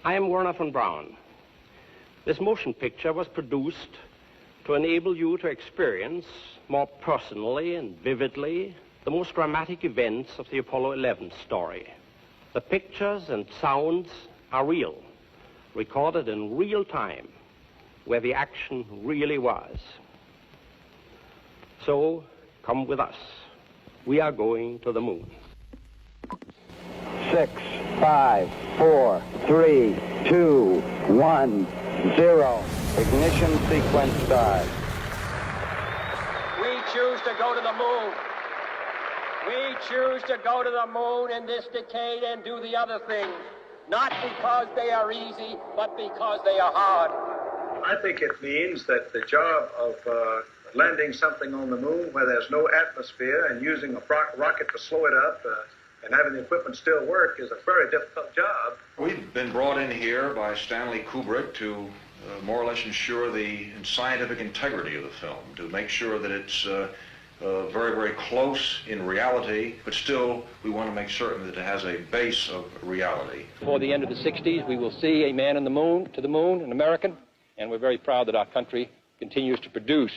I am Werner von Braun. This motion picture was produced to enable you to experience more personally and vividly the most dramatic events of the Apollo 11 story. The pictures and sounds are real, recorded in real time, where the action really was. So, come with us. We are going to the moon. 6, 5, 4, 3, 2, 1, 0. Ignition sequence start. We choose to go to the moon. We choose to go to the moon in this decade and do the other things, not because they are easy, but because they are hard. I think it means that the job of landing something on the moon where there's no atmosphere and using a rocket to slow it up and having the equipment still work is a very difficult job. We've been brought in here by Stanley Kubrick to more or less ensure the scientific integrity of the film, to make sure that it's very, very close in reality, but still we want to make certain that it has a base of reality. Before the end of the 60s, we will see a man to the moon, an American, and we're very proud that our country continues to produce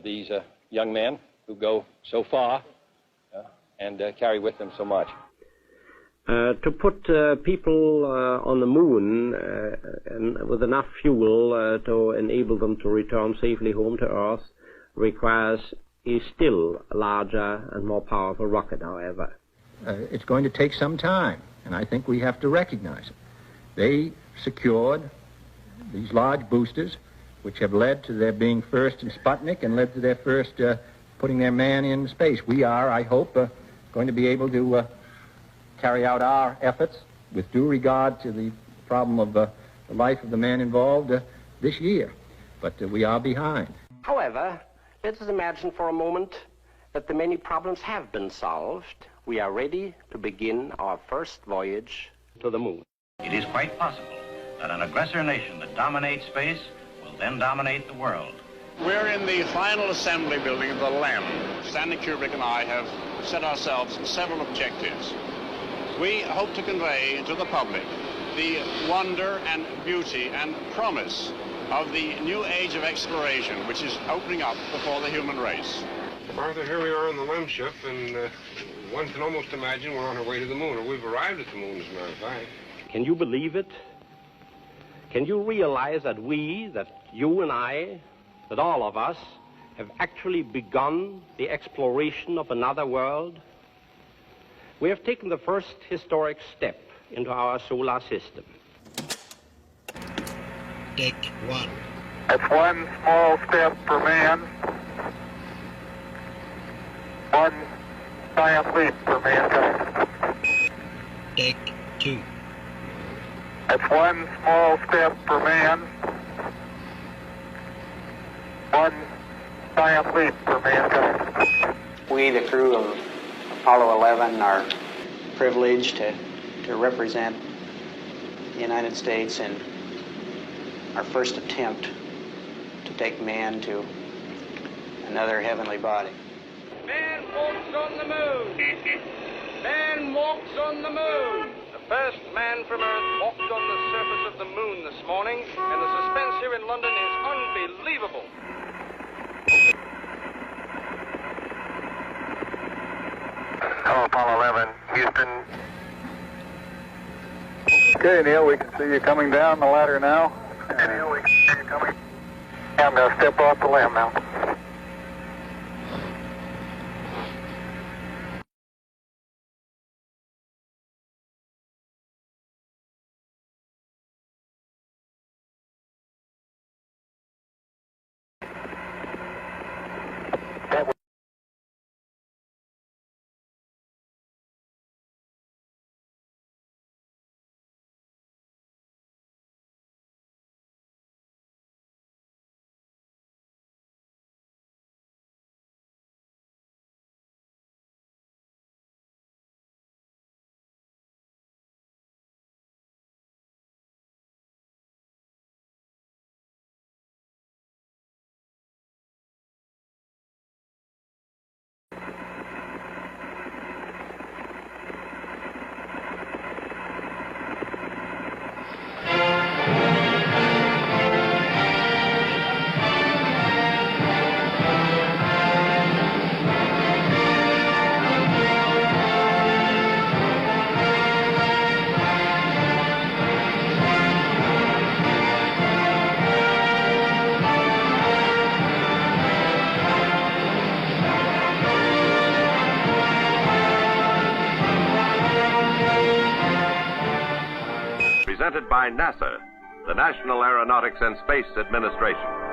these young men who go so far and carry with them so much. To put people on the moon and with enough fuel to enable them to return safely home to Earth requires a still larger and more powerful rocket, however. It's going to take some time, and I think we have to recognize it. They secured these large boosters, which have led to their being first in Sputnik and led to their first putting their man in space. We are, I hope, going to be able to carry out our efforts with due regard to the problem of the life of the man involved this year. But we are behind. However, let us imagine for a moment that the many problems have been solved. We are ready to begin our first voyage to the moon. It is quite possible that an aggressor nation that dominates space will then dominate the world. We're in the final assembly building of the LEM. Stanley Kubrick and I have set ourselves several objectives. We hope to convey to the public the wonder and beauty and promise of the new age of exploration which is opening up before the human race. Arthur, here we are on the LEM ship, and one can almost imagine we're on our way to the moon, or we've arrived at the moon, as a matter of fact. Can you believe it? Can you realize that you and I, that all of us, have actually begun the exploration of another world? We have taken the first historic step into our solar system. Take one. That's one small step for man, one giant leap for mankind. Take two. That's one small step for man, one giant leap for mankind. We, the crew of Apollo 11, are privileged to represent the United States in our first attempt to take man to another heavenly body. Man walks on the moon. Man walks on the moon. The first man from Earth walked on the surface of the moon this morning, and the suspense here in London is unbelievable. Hello, Apollo 11, Houston. Okay, Neil, we can see you coming down the ladder now. Okay, Neil, we can see you coming. I'm going to step off the LEM now. presented by NASA, the National Aeronautics and Space Administration.